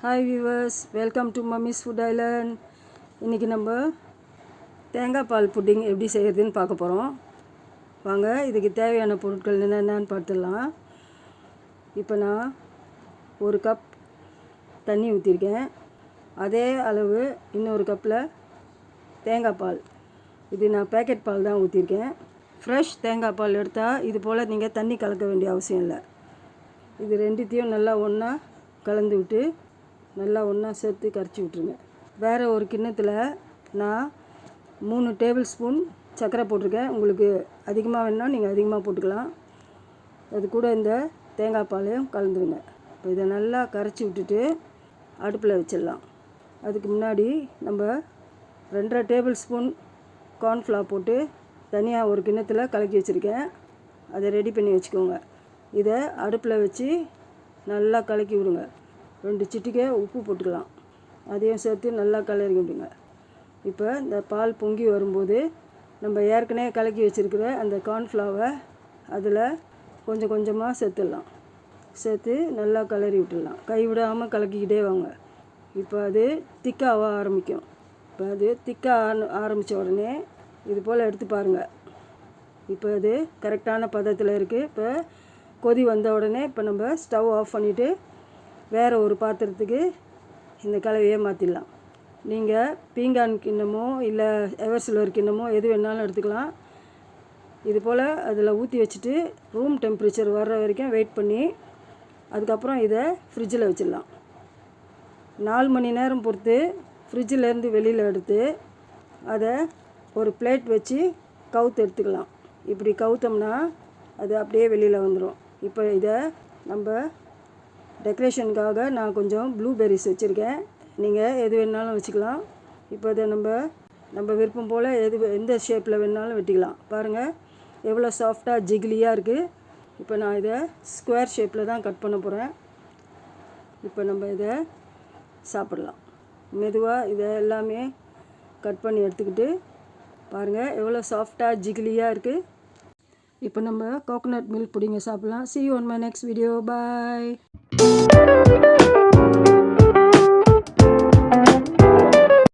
Hi viewers, welcome to mummy's food Island. இன்றைக்கி நம்ம தேங்காய் பால் புட்டிங் எப்படி செய்கிறதுன்னு பார்க்க போகிறோம். வாங்க, இதுக்கு தேவையான பொருட்கள் என்னென்னு பார்த்துடலாம். இப்போ நான் 1 கப் தண்ணி ஊற்றிருக்கேன். அதே அளவு இன்னொரு கப்பில் தேங்காய் பால். இது நான் பேக்கெட் பால் தான் ஊற்றிருக்கேன். ஃப்ரெஷ் தேங்காய் பால் எடுத்தால் இது போல் நீங்கள் தண்ணி கலக்க வேண்டிய அவசியம் இல்லை. இது ரெண்டுத்தையும் நல்லா ஒன்றா கலந்து விட்டு நல்லா ஒன்றா சேர்த்து கரைச்சி விட்ருங்க. வேறு ஒரு கிண்ணத்தில் நான் 3 டேபிள் ஸ்பூன் சர்க்கரை போட்டிருக்கேன். உங்களுக்கு அதிகமாக வேணுன்னா நீங்கள் அதிகமாக போட்டுக்கலாம். அது கூட இந்த தேங்காய் பாலையும் கலந்துருங்க. இப்போ இதை நல்லா கரைச்சி விட்டுட்டு அடுப்பில் வச்சிடலாம். அதுக்கு முன்னாடி நம்ம 2.5 டேபிள் ஸ்பூன் கார்ன்ஃப்ளவர் போட்டு தனியாக ஒரு கிண்ணத்தில் கலக்கி வச்சுருக்கேன். அதை ரெடி பண்ணி வச்சுக்கோங்க. இதை அடுப்பில் வச்சு நல்லா கலக்கி விடுங்க. 2 சிட்டிகை உப்பு போட்டுக்கலாம். அதையும் சேர்த்து நல்லா கலரி விடுங்க. இப்போ இந்த பால் பொங்கி வரும்போது நம்ம ஏற்கனவே கலக்கி வச்சுருக்கிற அந்த கார்ன்ஃப்ளவரை அதில் கொஞ்சம் கொஞ்சமாக சேர்த்துடலாம். சேர்த்து நல்லா கலரி விட்டுடலாம். கைவிடாமல் கலக்கிக்கிட்டே வாங்க. இப்போ அது திக்காக ஆரம்பிக்கும். இப்போ அது திக்காக ஆரம்பித்த உடனே இது போல் எடுத்து பாருங்கள். இப்போ அது கரெக்டான பதத்தில் இருக்குது. இப்போ கொதி வந்த உடனே இப்போ நம்ம ஸ்டவ் ஆஃப் பண்ணிவிட்டு வேறு ஒரு பாத்திரத்துக்கு இந்த கலவையை மாற்றிடலாம். நீங்கள் பீங்கான் கிண்ணமோ இல்லை எவர் சில்வர் கிண்ணமோ எது வேணாலும் எடுத்துக்கலாம். இது போல் அதில் ஊற்றி வச்சுட்டு ரூம் டெம்பரேச்சர் வர்ற வரைக்கும் வெயிட் பண்ணி அதுக்கப்புறம் இதை ஃப்ரிட்ஜில் வச்சிடலாம். 4 மணி நேரம் பொறுத்து ஃப்ரிட்ஜிலேருந்து வெளியில் எடுத்து அதை ஒரு பிளேட் வச்சு கவுத்து எடுத்துக்கலாம். இப்படி கவுத்தோம்னா அது அப்படியே வெளியில் வந்துடும். இப்போ இதை நம்ம டெக்கரேஷனுக்காக நான் கொஞ்சம் ப்ளூபெர்ரிஸ் வச்சுருக்கேன். நீங்கள் எது வேணாலும் வச்சுக்கலாம். இப்போ இதை நம்ம விருப்பம் போல் எந்த ஷேப்பில் வேணாலும் வெட்டிக்கலாம். பாருங்கள் எவ்வளோ சாஃப்டாக ஜிகிலியாக இருக்குது. இப்போ நான் இதை ஸ்கொயர் ஷேப்பில் தான் கட் பண்ண போகிறேன். இப்போ நம்ம இதை சாப்பிடலாம். மெதுவாக இதை எல்லாமே கட் பண்ணி எடுத்துக்கிட்டு பாருங்கள் எவ்வளோ சாஃப்டாக ஜிகிலியாக இருக்குது. இப்போ நம்ம கோகோனட் மில்க் புடிங்க சாப்பிட்லாம். See you on my next video. Bye.